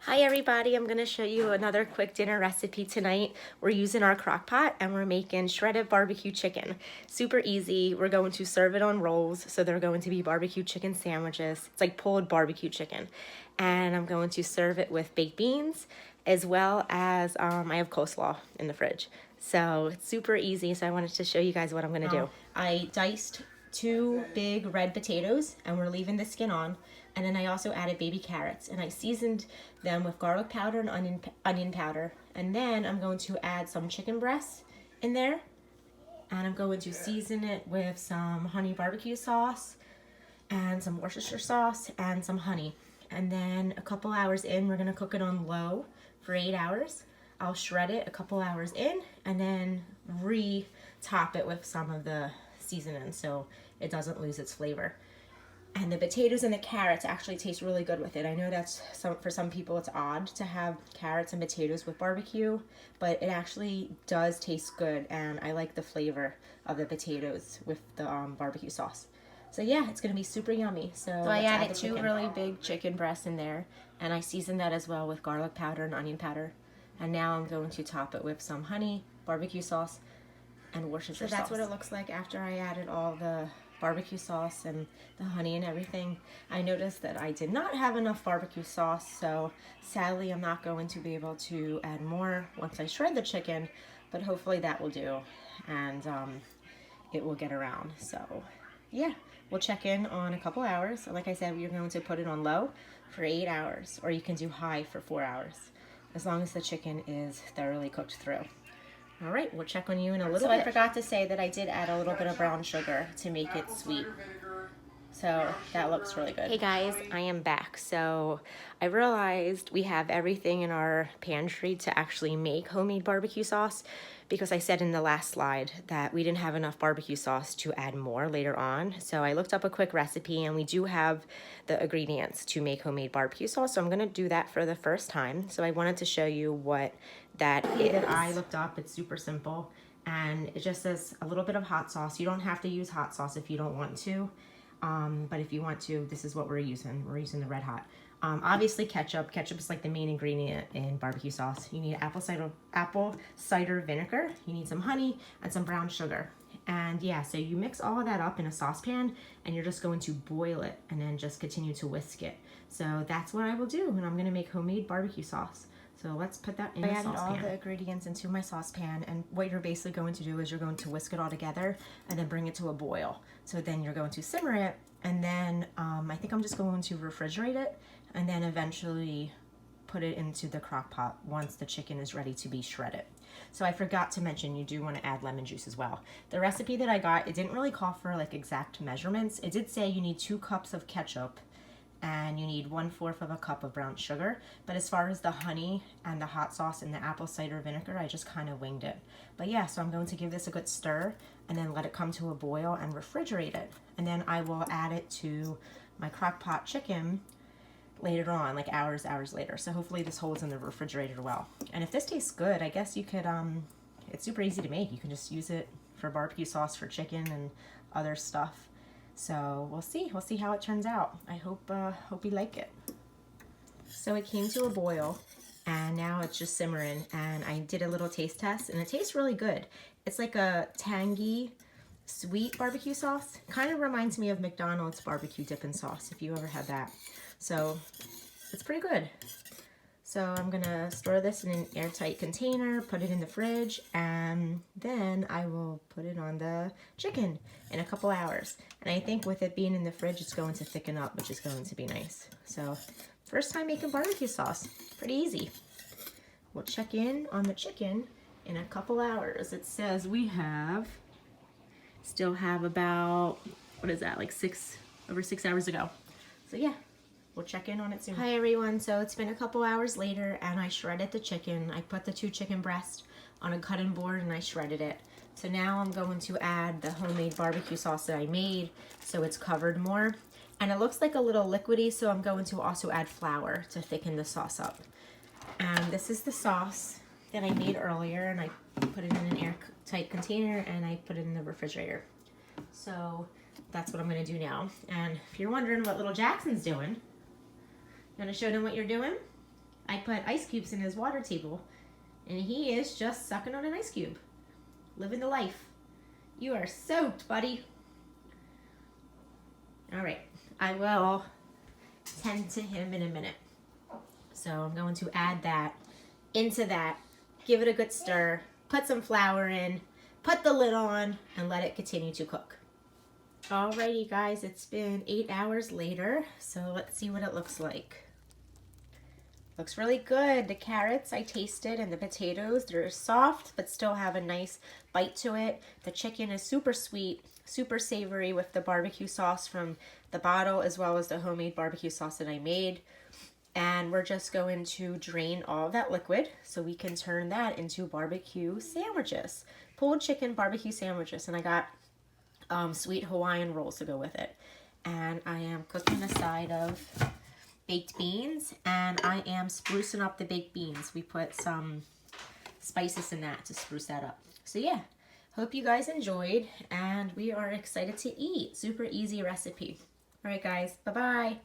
Hi everybody, I'm going to show you another quick dinner recipe tonight. We're using our crock pot and we're making shredded barbecue chicken. Super easy. We're going to serve it on rolls, so they're going to be barbecue chicken sandwiches. It's like pulled barbecue chicken. And I'm going to serve it with baked beans as well as I have coleslaw in the fridge. So it's super easy, so I wanted to show you guys what I'm going to do. I diced 2 big red potatoes and we're leaving the skin on. And then I also added baby carrots and I seasoned them with garlic powder and onion powder. And then I'm going to add some chicken breasts in there. And I'm going to season it with some honey barbecue sauce and some Worcestershire sauce and some honey. And then a couple hours in, we're gonna cook it on low for 8 hours. I'll shred it a couple hours in and then re-top it with some of the seasoning so it doesn't lose its flavor. And the potatoes and the carrots actually taste really good with it. I know that's for some people it's odd to have carrots and potatoes with barbecue, but it actually does taste good, and I like the flavor of the potatoes with the barbecue sauce. So yeah, it's gonna be super yummy. So I added 2 really big chicken breasts in there, and I seasoned that as well with garlic powder and onion powder. And now I'm going to top it with some honey, barbecue sauce, and Worcestershire sauce. So that's what it looks like after I added all the barbecue sauce and the honey and everything. I noticed that I did not have enough barbecue sauce, so sadly I'm not going to be able to add more once I shred the chicken, but hopefully that will do, and it will get around. So yeah, we'll check in on a couple hours. Like I said, we're going to put it on low for 8 hours, or you can do high for 4 hours, as long as the chicken is thoroughly cooked through. All right, we'll check on you in a little bit. So I forgot to say that I did add a little bit of brown sugar to make it sweet. So that looks really good. Hey guys, I am back. So I realized we have everything in our pantry to actually make homemade barbecue sauce, because I said in the last slide that we didn't have enough barbecue sauce to add more later on. So I looked up a quick recipe and we do have the ingredients to make homemade barbecue sauce. So I'm gonna do that for the first time. So I wanted to show you what that is. That I looked up, it's super simple. And it just says a little bit of hot sauce. You don't have to use hot sauce if you don't want to. But if you want to, this is what we're using. We're using the Red Hot. Obviously ketchup. Ketchup is like the main ingredient in barbecue sauce. You need apple cider vinegar. You need some honey and some brown sugar. And yeah, so you mix all of that up in a saucepan and you're just going to boil it and then just continue to whisk it. So that's what I will do, and I'm gonna make homemade barbecue sauce. So let's put that in the saucepan. I added all the ingredients into my saucepan, and what you're basically going to do is you're going to whisk it all together and then bring it to a boil. So then you're going to simmer it, and then I think I'm just going to refrigerate it and then eventually put it into the crock pot once the chicken is ready to be shredded. So I forgot to mention, you do want to add lemon juice as well. The recipe that I got, it didn't really call for like exact measurements. It did say you need 2 cups of ketchup and you need 1/4 of a cup of brown sugar. But as far as the honey and the hot sauce and the apple cider vinegar, I just kind of winged it. But yeah, so I'm going to give this a good stir and then let it come to a boil and refrigerate it. And then I will add it to my crock pot chicken later on, like hours later. So hopefully this holds in the refrigerator well. And if this tastes good, I guess you could, it's super easy to make. You can just use it for barbecue sauce for chicken and other stuff. So we'll see how it turns out. I hope you like it. So it came to a boil and now it's just simmering, and I did a little taste test and it tastes really good. It's like a tangy, sweet barbecue sauce. Kind of reminds me of McDonald's barbecue dipping sauce, if you ever had that. So it's pretty good. So I'm gonna store this in an airtight container, put it in the fridge, and then I will put it on the chicken in a couple hours. And I think with it being in the fridge, it's going to thicken up, which is going to be nice. So first time making barbecue sauce, pretty easy. We'll check in on the chicken in a couple hours. It says we still have about, what is that, like over 6 hours ago. So yeah. We'll check in on it soon. Hi everyone, so it's been a couple hours later and I shredded the chicken. I put the 2 chicken breasts on a cutting board and I shredded it. So now I'm going to add the homemade barbecue sauce that I made so it's covered more. And it looks like a little liquidy, so I'm going to also add flour to thicken the sauce up. And this is the sauce that I made earlier, and I put it in an airtight container and I put it in the refrigerator. So that's what I'm gonna do now. And if you're wondering what little Jackson's doing, you want to show them what you're doing? I put ice cubes in his water table, and he is just sucking on an ice cube. Living the life. You are soaked, buddy. All right, I will tend to him in a minute. So I'm going to add that into that, give it a good stir, put some flour in, put the lid on, and let it continue to cook. Alrighty guys, it's been 8 hours later, so let's see what it looks like. Looks really good. The carrots I tasted and the potatoes, they're soft but still have a nice bite to it. The chicken is super sweet, super savory with the barbecue sauce from the bottle as well as the homemade barbecue sauce that I made. And we're just going to drain all that liquid so we can turn that into barbecue sandwiches. Pulled chicken barbecue sandwiches, and I got sweet Hawaiian rolls to go with it. And I am cooking a side of baked beans, and I am sprucing up the baked beans. We put some spices in that to spruce that up. So yeah, hope you guys enjoyed, and we are excited to eat. Super easy recipe. All right guys, bye-bye.